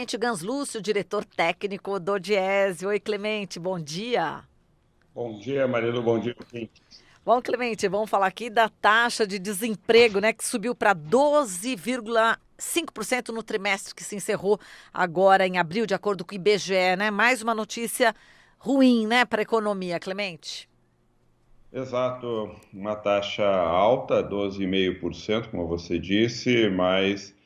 Clemente Ganslúcio, diretor técnico do Diese. Oi, Clemente, bom dia. Bom dia, Marido. Bom dia, ouvintes. Bom, Clemente, vamos falar aqui da taxa de desemprego, né, que subiu para 12,5% no trimestre que se encerrou agora em abril, de acordo com o IBGE, né? Mais uma notícia ruim, né, para a economia, Clemente. Exato, uma taxa alta, 12,5%, como você disse, mas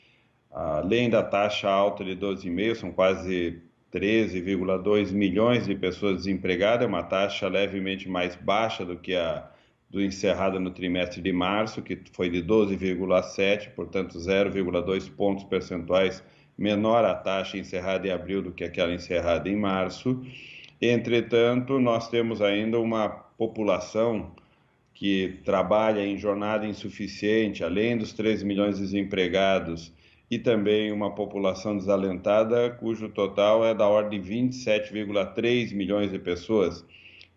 além da taxa alta de 12,5%, são quase 13,2 milhões de pessoas desempregadas, é uma taxa levemente mais baixa do que a do encerrada no trimestre de março, que foi de 12,7%, portanto 0,2 pontos percentuais menor a taxa encerrada em abril do que aquela encerrada em março. Entretanto, nós temos ainda uma população que trabalha em jornada insuficiente, além dos 13 milhões de desempregados, e também uma população desalentada, cujo total é da ordem de 27,3 milhões de pessoas,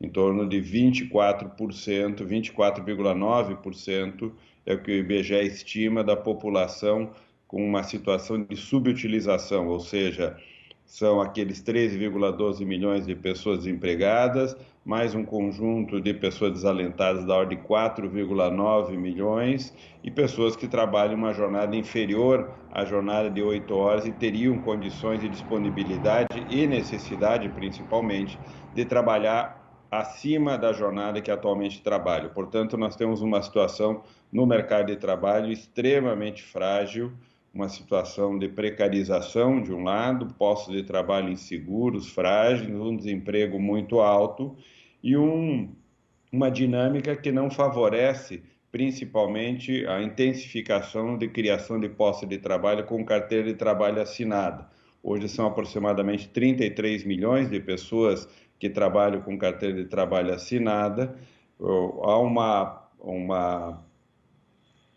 em torno de 24%, 24,9% é o que o IBGE estima da população com uma situação de subutilização, ou seja, são aqueles 13,12 milhões de pessoas desempregadas, mais um conjunto de pessoas desalentadas da ordem de 4,9 milhões e pessoas que trabalham uma jornada inferior à jornada de 8 horas e teriam condições de disponibilidade e necessidade, principalmente, de trabalhar acima da jornada que atualmente trabalham. Portanto, nós temos uma situação no mercado de trabalho extremamente frágil, uma situação de precarização, de um lado, postos de trabalho inseguros, frágeis, um desemprego muito alto e uma dinâmica que não favorece principalmente a intensificação de criação de postos de trabalho com carteira de trabalho assinada. Hoje são aproximadamente 33 milhões de pessoas que trabalham com carteira de trabalho assinada. Há uma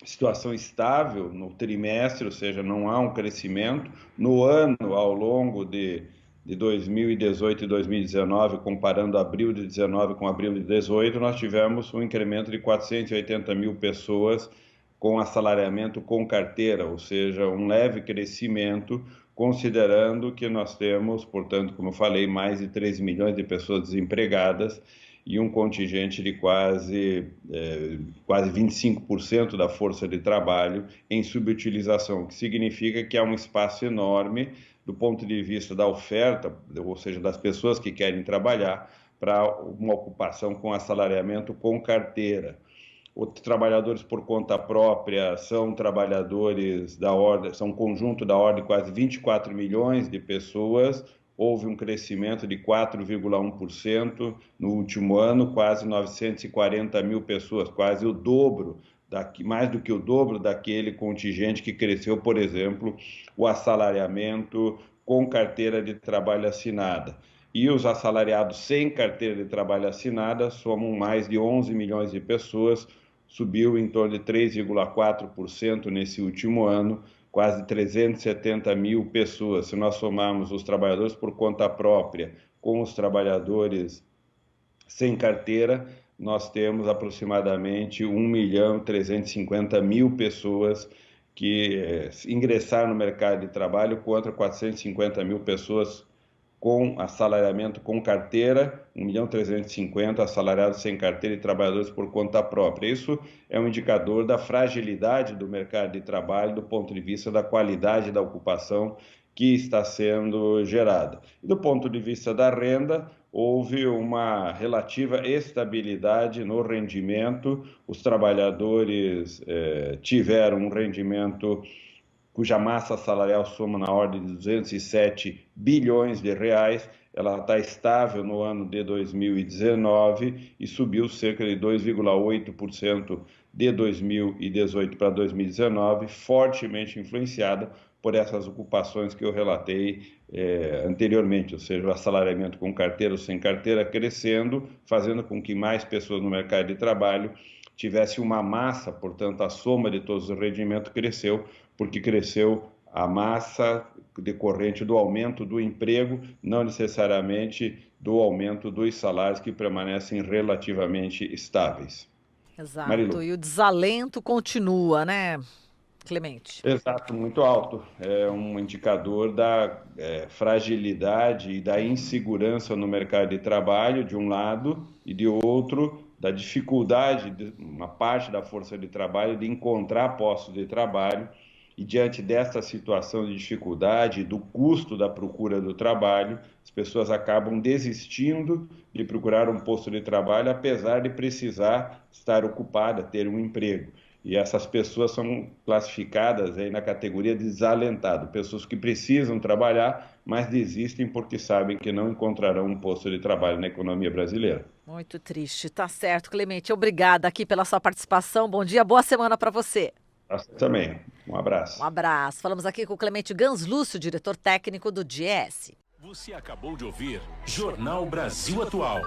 situação estável no trimestre, ou seja, não há um crescimento. No ano, ao longo de 2018 e 2019, comparando abril de 19 com abril de 18, nós tivemos um incremento de 480 mil pessoas com assalariamento com carteira, ou seja, um leve crescimento, considerando que nós temos, portanto, como eu falei, mais de 13 milhões de pessoas desempregadas e um contingente de quase 25% da força de trabalho em subutilização, o que significa que há um espaço enorme do ponto de vista da oferta, ou seja, das pessoas que querem trabalhar, para uma ocupação com assalariamento com carteira. Os trabalhadores por conta própria são trabalhadores da ordem, são um conjunto da ordem de quase 24 milhões de pessoas. Houve um crescimento de 4,1% no último ano, quase 940 mil pessoas, quase o dobro, mais do que o dobro daquele contingente que cresceu, por exemplo, o assalariamento com carteira de trabalho assinada. E os assalariados sem carteira de trabalho assinada somam mais de 11 milhões de pessoas, subiu em torno de 3,4% nesse último ano, quase 370 mil pessoas. Se nós somarmos os trabalhadores por conta própria com os trabalhadores sem carteira, nós temos aproximadamente 1.350.000 pessoas que ingressaram no mercado de trabalho contra 450 mil pessoas com assalariamento com carteira, 1.350.000 assalariados sem carteira e trabalhadores por conta própria. Isso é um indicador da fragilidade do mercado de trabalho do ponto de vista da qualidade da ocupação que está sendo gerada. E do ponto de vista da renda, houve uma relativa estabilidade no rendimento, os trabalhadores tiveram um rendimento cuja massa salarial soma na ordem de 207 bilhões de reais, ela está estável no ano de 2019 e subiu cerca de 2,8% de 2018 para 2019, fortemente influenciada por essas ocupações que eu relatei anteriormente, ou seja, o assalariamento com carteira ou sem carteira crescendo, fazendo com que mais pessoas no mercado de trabalho tivesse uma massa, portanto, a soma de todos os rendimentos cresceu, porque cresceu a massa decorrente do aumento do emprego, não necessariamente do aumento dos salários que permanecem relativamente estáveis. Exato. Marilu. E o desalento continua, né? Clemente? Exato, muito alto. É um indicador da fragilidade e da insegurança no mercado de trabalho, de um lado, e de outro, da dificuldade de uma parte da força de trabalho de encontrar postos de trabalho. E diante dessa situação de dificuldade, do custo da procura do trabalho, as pessoas acabam desistindo de procurar um posto de trabalho, apesar de precisar estar ocupada, ter um emprego. E essas pessoas são classificadas aí na categoria de desalentado, pessoas que precisam trabalhar, mas desistem porque sabem que não encontrarão um posto de trabalho na economia brasileira. Muito triste, tá certo, Clemente. Obrigada aqui pela sua participação. Bom dia, boa semana para você. Você também. Um abraço. Um abraço. Falamos aqui com o Clemente Ganslúcio, diretor técnico do Diese. Você acabou de ouvir Jornal Brasil Atual.